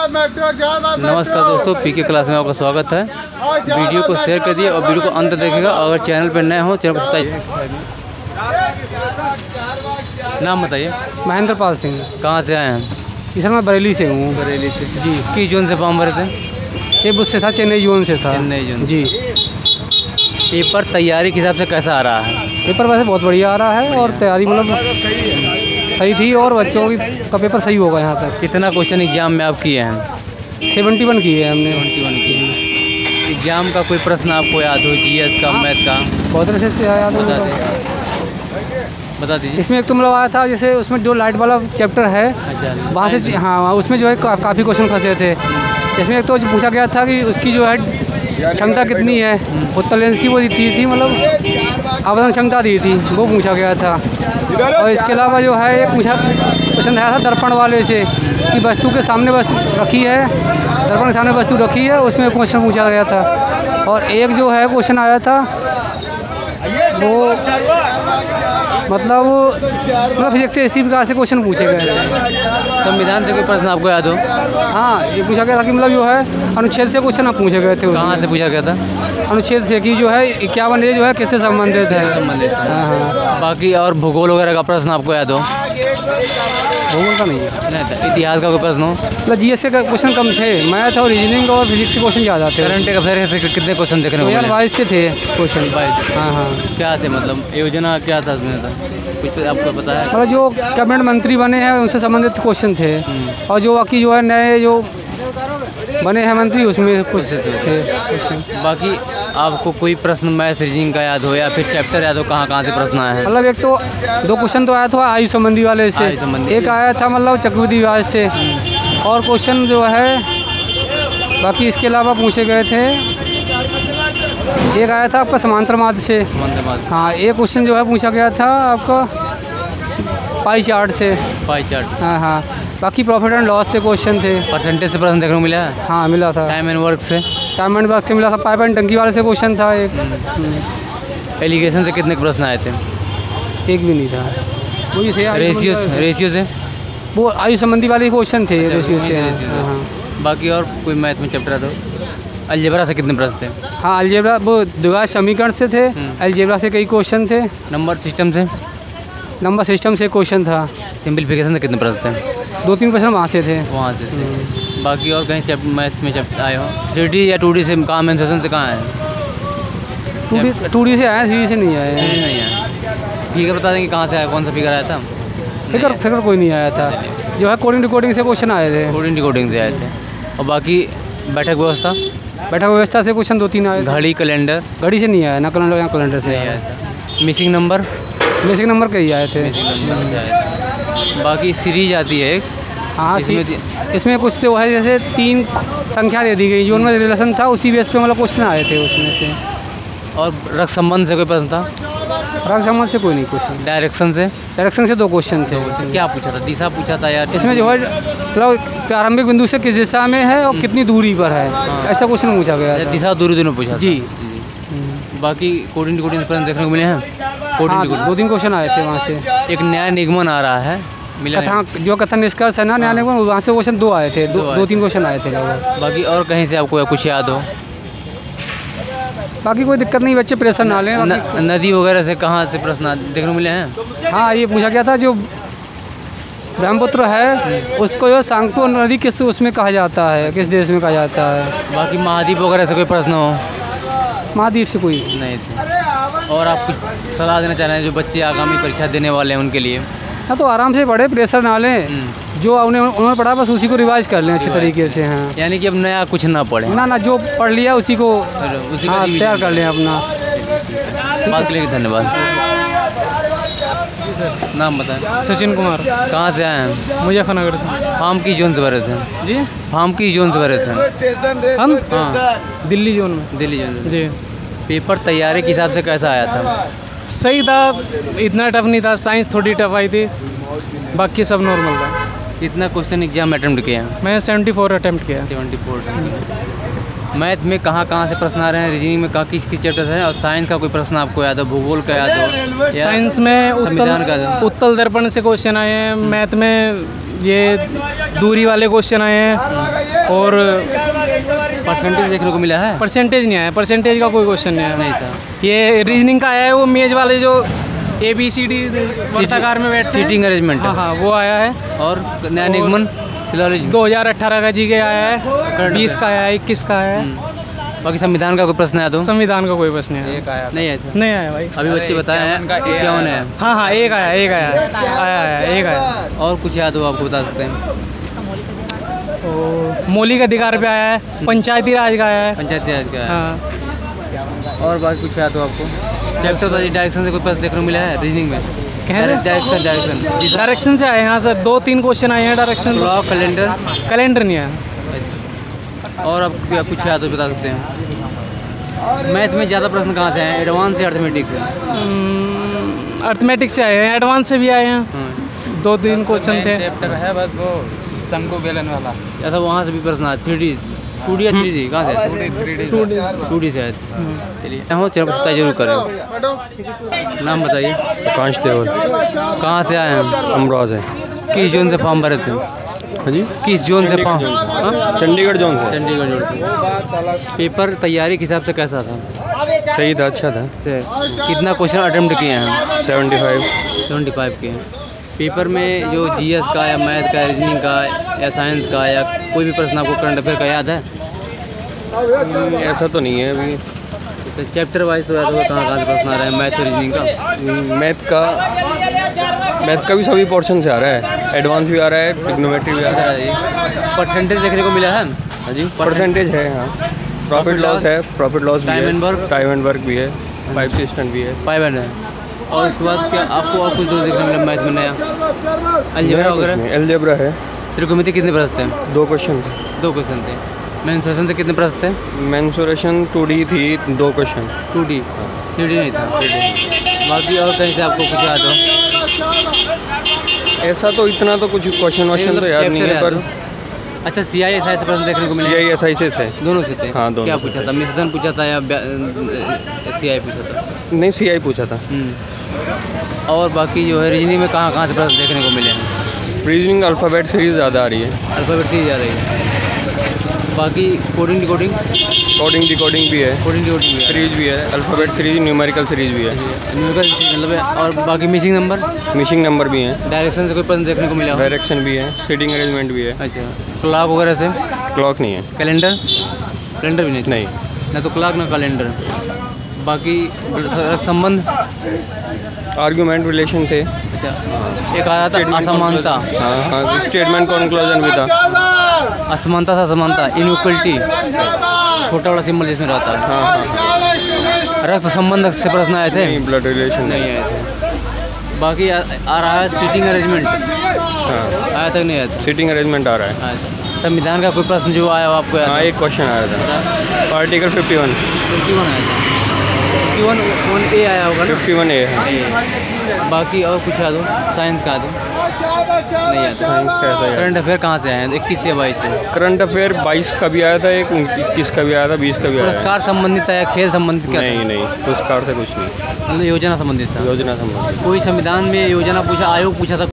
नमस्कार दोस्तों, पीके क्लास में आपका स्वागत है। वीडियो को शेयर कर दिए और वीडियो को अंत देखेगा। अगर चैनल पर नए हो चैनल को सब्सक्राइब। नाम बताइए। महेंद्र पाल सिंह। कहाँ से आए हैं? सर मैं बरेली से हूँ। बरेली से जी। किस जोन से फॉर्म भरे थे? चेबुस से था, चेन्नई जोन से था। चेन्नई जोन जी। पेपर तैयारी के हिसाब से कैसा आ रहा है? पेपर वैसे बहुत बढ़िया आ रहा है और तैयारी मतलब सही थी और बच्चों का पेपर सही होगा यहाँ तक। कितना क्वेश्चन एग्जाम में आप किए हैं? 71 किए हैं हमने। 71 किए। एग्जाम का कोई प्रश्न आपको याद हो? जीएस का, मैथ का? बहुत तरह से याद बता दीजिए। इसमें एक तो मतलब आया था, जैसे उसमें जो लाइट वाला चैप्टर है, अच्छा, वहाँ से हाँ उसमें जो है काफ़ी क्वेश्चन फंसे थे। इसमें एक तो पूछा गया था कि उसकी जो है क्षमता कितनी है, उत्तर लेंस की वो दी थी, मतलब आवेदन क्षमता दी थी, वो पूछा गया था। और इसके अलावा जो है एक क्वेश्चन आया था दर्पण वाले से कि वस्तु के सामने वस्तु रखी है, दर्पण के सामने वस्तु रखी है, उसमें क्वेश्चन पूछा गया था। और एक जो है क्वेश्चन आया था वो मतलब फिजिक्स से इसी प्रकार से क्वेश्चन पूछे गए थे। संविधान से कोई प्रश्न आपको याद हो? हाँ, ये पूछा गया था कि मतलब जो है अनुच्छेद से क्वेश्चन पूछे गए थे। कहाँ से पूछा गया था? अनुच्छेद से कि जो है 51 जो है किससे संबंधित है। हाँ। बाकी और भूगोल वगैरह का प्रश्न आपको याद हो? भूगोल का नहीं है। नहीं। इतिहास का कोई प्रश्न हो? मतलब जीएस के क्वेश्चन कम थे, मैथ और रीजनिंग और फिजिक्स के क्वेश्चन ज़्यादा थे। करंट अफेयर से कितने क्वेश्चन देखने को मिले? 2022 से थे क्वेश्चन। 22। हाँ हाँ। क्या थे, मतलब योजना क्या था उसमें? कुछ आपको पता है? मतलब जो कैबिनेट मंत्री बने हैं उनसे संबंधित क्वेश्चन थे, और जो बाकी जो है नए जो बने हैं मंत्री उसमें कुछ थे क्वेश्चन। बाकी आपको कोई प्रश्न मैथ रीजनिंग का याद हो या फिर चैप्टर याद हो कहाँ से प्रश्न आए हैं? मतलब एक तो 2 क्वेश्चन तो आया था आयु संबंधी वाले से, एक आया था मतलब चक्रवृद्धि ब्याज से, और क्वेश्चन जो है बाकी इसके अलावा पूछे गए थे। एक आया था आपका समांतर माध्य से। हाँ, एक क्वेश्चन जो है पूछा गया था आपका पाई चार्ट से। Pie chart. हाँ। बाकी प्रॉफिट एंड लॉस से क्वेश्चन थे। परसेंटेज से प्रश्न देखने को मिला है? हाँ, मिला था। टाइम एंड वर्क से? टाइम एंड वर्क से मिला था। पाइप एंड टंकी वाले से क्वेश्चन था एक। एलिगेशन से कितने प्रश्न आए थे? एक भी नहीं था। वही थे। रेशियो से? वो आयु संबंधी वाले क्वेश्चन थे रेशियो से। हाँ। बाकी और कोई मैथ में चैप्टर था? अलजेब्रा से कितने प्रश्न थे? हाँ, अलजेब्रा वो द्विघात समीकरण से थे। अलजेब्रा से कई क्वेश्चन थे। नंबर सिस्टम से? नंबर सिस्टम से क्वेश्चन था। सिंप्लीफिकेशन से कितने प्रश्न थे? 2-3 क्वेश्चन वहाँ से थे। वहाँ से थे। बाकी और कहीं मैथ में चैप्टर आए हो? 3D या 2D से? कहाँ मेंसुरेशन से कहाँ आए? 2D से आए, 3D से नहीं आए। नहीं आया। फिगर बता देंगे कहाँ से आया, कौन सा फिगर आया था? फिगर कोई नहीं आया था। जो है कोडिंग डिकोडिंग से क्वेश्चन आए थे। कोडिंग डिकोडिंग से आए थे। और बाकी बैठक व्यवस्था? बैठक व्यवस्था से क्वेश्चन 2-3 आए। घड़ी, कैलेंडर? घड़ी से नहीं आया ना, कैलेंडर से आया था। Missing number? मिसिंग नंबर कई आए थे। बाकी सीरीज आती है एक। हाँ, इसमें कुछ जो है जैसे 3 संख्या दे दी गई, जो उनमें रिलेशन था उसी बेस पे मतलब क्वेश्चन आए थे उसमें से। और रक्त संबंध से कोई प्रश्न था? रक्त संबंध से कोई नहीं क्वेश्चन। डायरेक्शन से? डायरेक्शन से 2 क्वेश्चन थे। क्या पूछा था? दिशा पूछा था यार? इसमें जो है मतलब प्रारंभिक बिंदु से किस दिशा में है और कितनी दूरी पर है, ऐसा क्वेश्चन पूछा गया था। दिशा दूरी दोनों पूछा जी। बाकी कोडिंग डिकोडिंग से प्रश्न देखने को मिले हैं? हाँ, 2-3 क्वेश्चन आए थे वहाँ से। एक नया निगमन आ रहा है, मिला जो कथन निष्कर्ष है ना, नया निगमन, वहाँ से क्वेश्चन 2 आए थे। 2-3 क्वेश्चन आए थे। बाकी और कहीं से आपको कुछ याद हो? बाकी कोई दिक्कत नहीं, बच्चे प्रेशर ना लें। नदी वगैरह से कहाँ से प्रश्न देखने को मिले हैं? हाँ, ये पूछा गया था जो ब्रह्मपुत्र है उसको जो सांगपो नदी किस उसमें कहा जाता है, किस देश में कहा जाता है। बाकी महाद्वीप वगैरह से कोई प्रश्न हो? महाद्वीप से कोई नहीं थे। और आप कुछ सलाह देना चाह रहे हैं जो बच्चे आगामी परीक्षा देने वाले हैं उनके लिए? हाँ, तो आराम से पढ़े, प्रेशर ना लें। जो उन्होंने पढ़ा बस उसी को रिवाइज कर लें अच्छे तरीके से। हाँ, यानी कि अब नया कुछ ना पढ़ें? ना, जो पढ़ लिया उसी को तैयार कर लें अपना। बात के लिए धन्यवाद। नाम बताएं। सचिन कुमार। कहाँ से आए हैं? मुजफ्फरनगर से। फार्म की जोन से भरे थे? जी। फार्म की जोन से भरे थे हम? हाँ, दिल्ली जोन में। दिल्ली जोन में जी। पेपर तैयारी के हिसाब से कैसा आया था? सही था, इतना टफ नहीं था। साइंस थोड़ी टफ आई थी, बाकी सब नॉर्मल था। कितना क्वेश्चन एग्जाम अटेम्प्ट किए हैं? मैं 74 अटेम्प्ट किया। 74। मैथ में कहाँ से प्रश्न आ रहे हैं? रीजनिंग में कहाँ किस चैप्टर है? और साइंस का कोई प्रश्न आपको याद हो? भूगोल का याद हो? साइंस में उत्तल दर्पण से क्वेश्चन आए हैं। मैथ में ये दूरी वाले क्वेश्चन आए हैं और परसेंटेज देखने को मिला है? परसेंटेज नहीं आया, परसेंटेज का कोई क्वेश्चन नहीं आया। नहीं था। ये रीजनिंग का आया है, वो मेज वाले जो ABCD वर्ताकार में बैठते हैं, सीटिंग अरेंजमेंट। हाँ हाँ वो आया है। और नया निगमन फिलहाल 2018 का GK आया है, 20 का आया है, 21 का आया है। बाकी संविधान का कोई प्रश्न आया तो? संविधान का कोई प्रश्न नहीं आया। नहीं आया था। नहीं आया भाई। अभी बच्चे बताए हैं 51 है। हाँ हाँ एक आया एक आया। और कुछ याद हो आपको बता सकते हैं? मौलिक अधिकार पे आया है, पंचायती राज का आया है। पंचायती राज का है। हाँ। और बाकी कुछ याद हो आपको? चैप्टर बताइए। डायरेक्शन से कोई प्रश्न देखने को मिला है रीजनिंग में? डायरेक्शन से आए हैं। हाँ सर 2-3 क्वेश्चन आए हैं डायरेक्शन। क्लॉक, कैलेंडर नहीं आया। और अब कुछ याद हो बता सकते हैं? मैथ में ज़्यादा प्रश्न कहाँ से आए हैं, एडवांस या अर्थमेटिक से? अर्थमेटिक से आए हैं, एडवांस से भी आए हैं। 2-3 क्वेश्चन थे। चैप्टर है बस वो शंकु बेलन वाला। ऐसा वहाँ से भी प्रश्न आया? 3D 2D या 3D कहाँ से? 2D से आए। चलिए हो चैनल पर जरूर करें। नाम बताइए। कांस्टेबल। कहाँ से आए हैं? अमरोहा से। किस जोन से फॉर्म भरे थे? हाँ जी, किस जोन से फॉर्म? चंडीगढ़ जोन से। चंडीगढ़ जोन से। पेपर तैयारी के हिसाब से कैसा था? सही था, अच्छा था। कितना क्वेश्चन अटेम्प्ट किए हैं? 75 किए हैं। पेपर में जो GS का या मैथ का, रीजनिंग का या साइंस का या कोई भी प्रश्न आपको करंट अफेयर का याद है? ऐसा तो नहीं है अभी। तो चैप्टर वाइज तो याद होगा कहाँ से प्रश्न आ रहे हैं मैथ और रीजनिंग का? मैथ का भी सभी पोर्शन से आ रहा है, एडवांस भी आ रहा है, ट्रिग्नोमेट्री भी आ रहा है। परसेंटेज देखने को मिला है? हाँ जी, परसेंटेज है। हाँ, प्रॉफिट लॉस है, प्रॉफिट लॉस भी है, टाइम एंड वर्क भी है, 5 सिस्टम भी है, 5 है। और उसके बाद क्या आपको और कुछ देखने को मिला मैथ में नया? अलजेब्रा वगैरह? अलजेब्रा है। त्रिकोणमिति कितने प्रश्न थे? 2 क्वेश्चन। 2 क्वेश्चन थे। मेंसुरेशन से कितने प्रश्न थे? मेंसुरेशन 2D थी, 2 क्वेश्चन। 2D 3D नहीं था। बाकी और कहीं से आपको कुछ याद हो? ऐसा तो इतना तो कुछ क्वेश्चन तो याद नहीं है पर। अच्छा CISI से प्रश्न देखने को मिले? CISI से थे। दोनों से थे? हाँ दोनों। क्या पूछा था? मिश्रण पूछा था या CI पूछा था? नहीं, CI पूछा था। और बाकी जो है रीजनिंग में कहाँ से प्रश्न देखने को मिले हैं? रीजनिंग अल्फ़ाबेट सीरीज़ ज़्यादा आ रही है। अल्फ़ाबेट सीरीज आ रही है। बाकी कोडिंग डिकोडिंग भी है, भी है, सीरीज भी है, अल्फ़ाबेट सीरीज, न्यूमेरिकल सीरीज भी है। न्यूमेरिकल सीरीज मतलब है। और बाकी मिसिंग नंबर भी हैं। डायरेक्शन से कोई प्रश्न देखने को मिला? डायरेक्शन भी है, सीटिंग अरेंजमेंट भी है। अच्छा, क्लॉक वगैरह से? क्लॉक नहीं है। कैलेंडर भी नहीं? ना तो क्लॉक ना कैलेंडर। बाकी संबंध, आर्ग्यूमेंट, रिलेशन थे। अच्छा, एक आ रहा था असमानता। हाँ, स्टेटमेंट कॉन्क्लूजन भी था। असमानता इनइक्वलिटी, छोटा बड़ा सिंबल जिसमें रहता है। हाँ। रक्त संबंध से प्रश्न आए थे? ब्लड रिलेशन नहीं आए थे। बाकी आ रहा है सीटिंग अरेंजमेंट। हाँ, आया तक नहीं आया था? सीटिंग अरेंजमेंट आ रहा है। अच्छा, संविधान का कोई प्रश्न जो आया हो आपको याद? हाँ, एक क्वेश्चन आया था, आर्टिकल 51 आया था। 51A आया होगा ना? 51A है। बाकी और कुछ याद हो? साइंस का याद हो? नहीं आता। साइंस का ऐसा है। करंट अफेयर कहाँ से आए हैं? 21 से 22 से? करंट अफेयर 22 का भी आया था, एक 21 का भी आया था, 20 का भी आया था। पुरस्कार संबंधित है या खेल संबंधित? क्या नहीं, पुरस्कार से कुछ नहीं, मतलब योजना संबंधित था? योजना संबंधित। कोई संविधान में योजना पूछा, आयोग पूछा था?